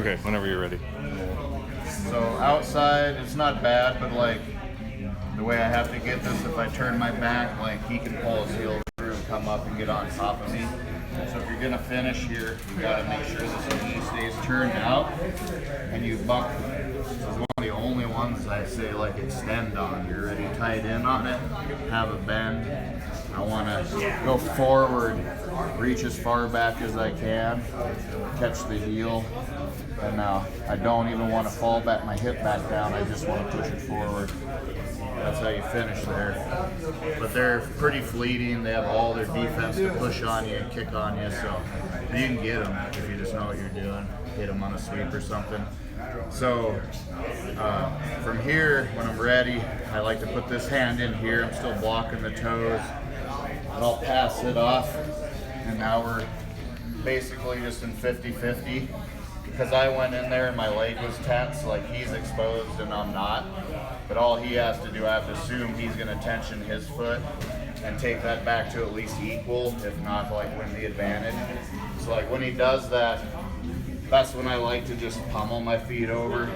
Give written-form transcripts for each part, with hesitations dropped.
Okay, whenever you're ready. So outside, it's not bad, but like the way I have to get this, if I turn my back, like he can pull his heel through and come up and get on top of me. So if you're gonna finish here, you gotta make sure this knee stays turned out and you buck. This is one of the only ones I say like extend on. You're already tied in on it, have a bend. I wanna go forward, reach as far back as I can, catch the heel. And now I don't even want to fall back my hip back down, I just want to push it forward. That's how you finish there. But they're pretty fleeting. They have all their defense to push on you and kick on you, so you can get them if you just know what you're doing. Hit them on a sweep or something. So from here, when I'm ready, I like to put this hand in here. I'm still blocking the toes. And I'll pass it off. And now we're basically just in 50-50. Because I went in there and my leg was tense, like he's exposed and I'm not. But all he has to do, I have to assume he's going to tension his foot and take that back to at least equal, if not like win the advantage. So like when he does that, that's when I like to just pummel my feet over.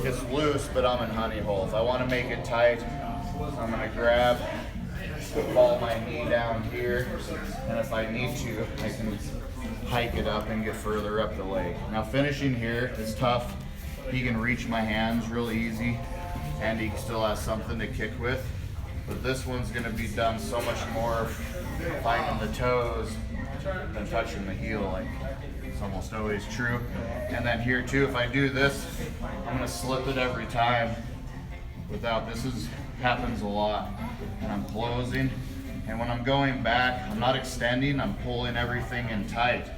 It's loose, but I'm in honey hole. If I want to make it tight, I'm going to grab, fall my knee down here, and if I need to, I can hike it up and get further up the leg. Now finishing here is tough. He can reach my hands real easy and he still has something to kick with. But this one's gonna be done so much more finding the toes than touching the heel, like it's almost always true. And then here too, if I do this, I'm gonna slip it every time without, happens a lot. And I'm closing. And when I'm going back, I'm not extending, I'm pulling everything in tight,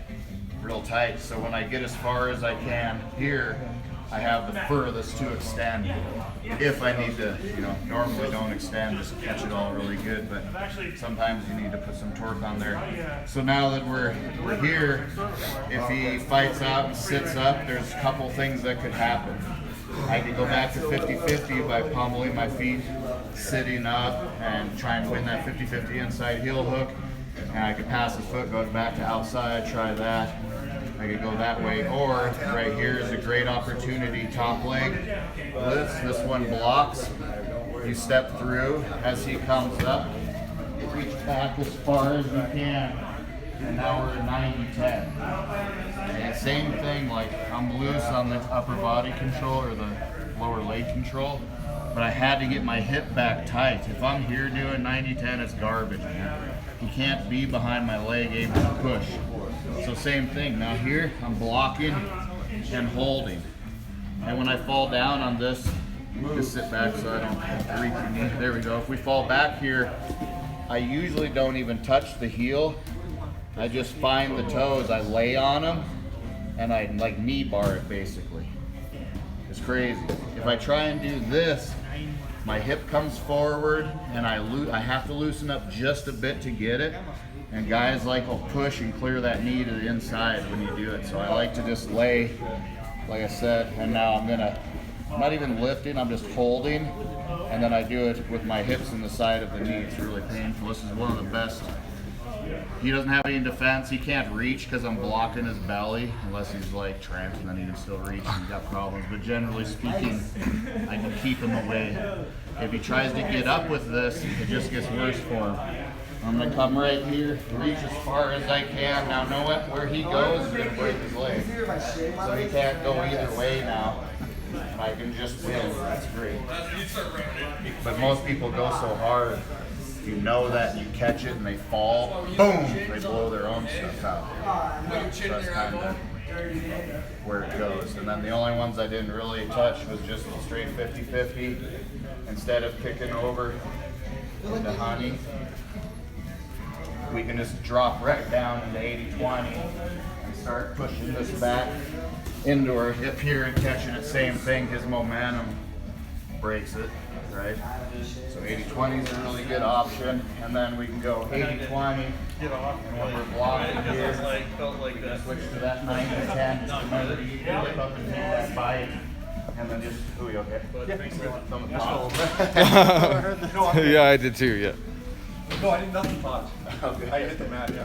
real tight. So when I get as far as I can here, I have the furthest to extend. If I need to, normally don't extend, just catch it all really good, but sometimes you need to put some torque on there. So now that we're here, if he fights out and sits up, there's a couple things that could happen. I could go back to 50-50 by pummeling my feet, sitting up, and trying to win that 50-50 inside heel hook. And I could pass his foot, go back to outside, try that. I could go that way. Or right here is a great opportunity, top leg. This one blocks. You step through as he comes up. You reach back as far as you can. And now we're at 90-10. And same thing, like I'm loose on the upper body control or the lower leg control, but I had to get my hip back tight. If I'm here doing 90-10, it's garbage, man. You can't be behind my leg able to push. So same thing, now here I'm blocking and holding. And when I fall down on this, just sit back so I don't have to reach your knee. There we go. If we fall back here, I usually don't even touch the heel. I just find the toes, I lay on them, and I like knee bar it basically. It's crazy. If I try and do this, my hip comes forward and I have to loosen up just a bit to get it. And guys will push and clear that knee to the inside when you do it. So I like to just lay, like I said, and now I'm not even lifting, I'm just holding. And then I do it with my hips in the side of the knee. It's really painful. This is one of the best. He doesn't have any defense. He can't reach because I'm blocking his belly, unless he's like trapped, and then he can still reach and he's got problems. But generally speaking, I can keep him away. If he tries to get up with this, it just gets worse for him. I'm gonna come right here, reach as far as I can. Now know where he goes is gonna break his leg. So he can't go either way now. And I can just win. That's great. But most people go so hard. You know that, you catch it and they fall, boom, they blow their own stuff out. So that's kind of where it goes. And then the only ones I didn't really touch was just straight 50-50. Instead of kicking over into honey, we can just drop right down into 80-20 and start pushing this back into our hip here and catching it. Same thing, his momentum breaks it. Right? So 80-20 is a really good option. And then we can go 80-20. And when we're blocking here, we can switch to that 90-10. Just remember to flip up and take that bite. And then just, ooh, you okay? Yeah, I did too, yeah. No, I did nothing, Todd. Okay. I hit the mat, yeah.